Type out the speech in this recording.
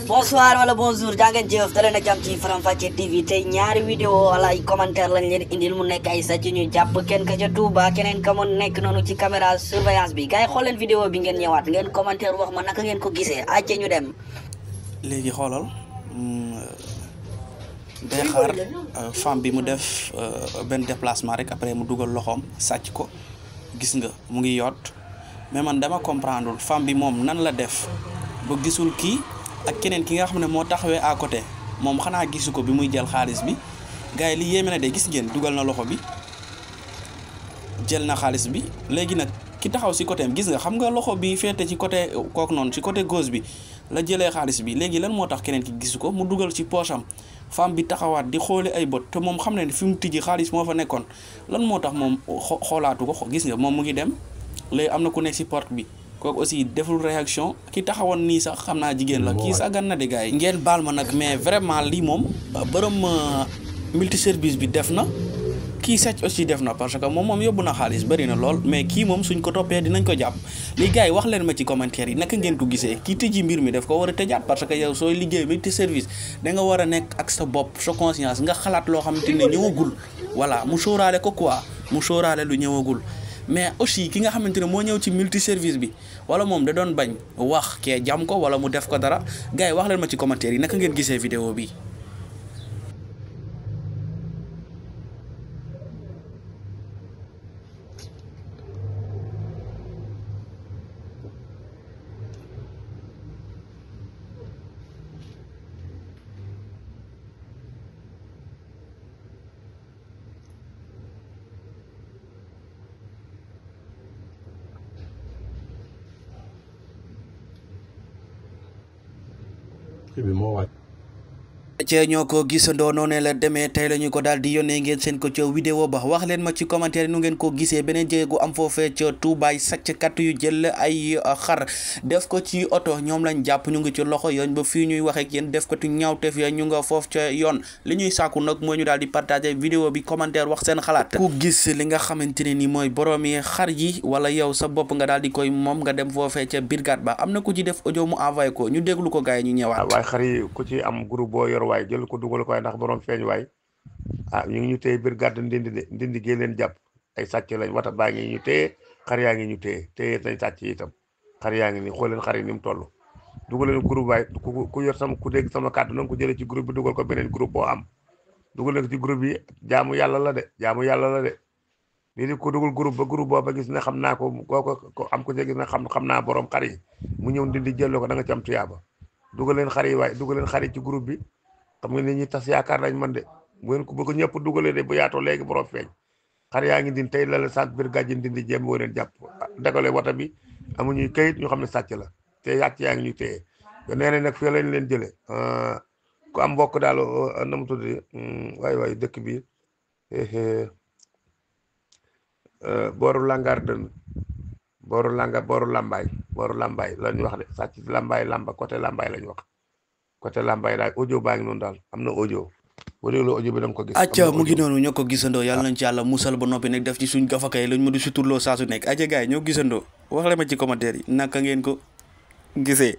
bonsoir wala bonjour jàngeen jëf dalee na jàmm ci Faram Facce TV tey ñaari vidéo wala ay commentaire lañ leen indil mu nekk ay sàcc ñu jàpp kenn ka ca Touba keneen ka mu nekk noonu ci caméra surveillance bi gars yi xool leen vidéo bi ngeen ñëwaat ngeen commentaire wax ma naka ngeen ko gisee acce ñu dem. léegi xoolal day xaar femme bi mu def benn déplacement rek après mu dugal loxoom sàcc ko gis nga mu ngi yoot mais man dama comprendre femme bi moom nan la def ba gisul kii ak keneen ki nga xam ne moo taxawee à côté moom xanaa gisu ko bi muy jël xaalis bi gars yi li yéeme na de gis ngeen dugal na loxo bi jël na xaalis bi léegi nag ki taxaw si côté am gis nga xam nga loxo bi féete ci côté kooku noonu ci côté gauche bi la jëlee xaalis bi léegi lan moo tax keneen ki gisu ko mu dugal ci poche am femme bi taxawaat di xoole ay bët te moom xam ne fi mu tijji xaalis moo fa nekkoon lan moo tax moom xoolaatu ko gis nga moom mu ngi dem léegi am na ku nekk si porte bi kooku aussi deful réaction ki taxawoon nii sax xam naa jigéen la kii sax gan na de gars yi ngeen baal ma nag mais vraiment lii moom borom multiservice bi def na kii sàcc aussi def na parce que moom yóbbu na xaalis bëri na lool mais kii moom suñ ko toppee dinañ ko jàpp li gars yi wax leen ma ci commentaire yi naka ngeen ko gisee kii tëji mbir mi daf ko war a tëjaat parce que yow sooy liggéey multiservice da nga war a nekk ak sa bopp sa conscience nga xalaat loo xamante ne ñëwagul voilà mu sóoraale ko quoi mu sóoraale lu ñëwagul mais aussi ki nga xamante ne moo ñëw ci multiservice bi wala moom da doon bañ wax kee jam ko wala mu def ko dara gars yi wax leen ma ci commentaire yi naka ngeen gisee vidéo bi cee ñoo ko gisandoo noonu la demee tey la ñu ko daal di yónnee ngeen seen ko ca vidéo ba wax leen ma ci commentaire nu ngeen ko gisee beneen jéego am foofee ca Touba sàcckat yu jël ay xar def ko ci oto ñoom lañ jàpp ñu ngi ci loxo yoon ba fii ñuy waxee ak yéen def ko ci ñaawteef ya ñu nga foofu ca yoon li ñuy sàkku nag mooy ñu daal di partager vidéo bi commentaire wax seen xalaat ku gis li nga xamante ne ni mooy boroomi xar yi wala yow sa bopp nga daal di koy moom nga dem foofee ca brigade ba am na ku ci def audio mu envoyé ko ñu déglu ko gars yi ñu ñëwaat. waaye xar yi ku ci am groupe boo yor waay jël ko dugal ko waaye ndax borom feeñ waay ñu ngi ñu téye brigade ndindi gee leen jàpp ay sàcc lañ wata baa ngi ñu téye xar yaa ngi ñu téye nañ sàcc yi itam xar yaa ngi ni xool leen xar yi ni mu toll dugal leen groupe waay ku yor sama ku dégg sama kàddu na ko jëlee ci groupe bi dugal ko beneen groupe boo am dugal leen ko ci groupe yi jaamu yàlla la de lii di ko dugal groupe boo ba gis ne xam naa ko ko am ko ci gis ne xam naa borom xar yi mu ñëw ndindi jël ko da nga ci am tuyaaba dugal leen xar yi waay dugal leen xar yi ci groupe bi xam nga nit ñi tas yaakaar nañ man de bu ngeen ko bëgg ñëpp dugalee de bu yaatoo léegi borom feeñ xar yaa ngi din tey la la sant biir gàjjin dindi jéem woo leen jàpp dagale wata bi amuñuy kayit ñu xam ne sàcc la te yàcc yaa ngi ñu téye nee nañ nag fii lañ leen jëlee ku am mbokk daal na mu tudd waay dëkk bi booru Langarden booru Lambaay la ñu wax de sàcc Lambaay côté Lambaay la ñu wax côté Lambaay daal audio baa ngi noonu daal am na audio boo dégloo audio bi da nga ko gis. acca mu ngi noonu ñoo ko gisandoo yàlla nañ ci yàlla musal ba noppi nag def ci suñ gafakay lañ ma di suturloo saa su nekk acca gars yi ñoo gisandoo wax leen ma ci commentaire yi naka ngeen ko gisee.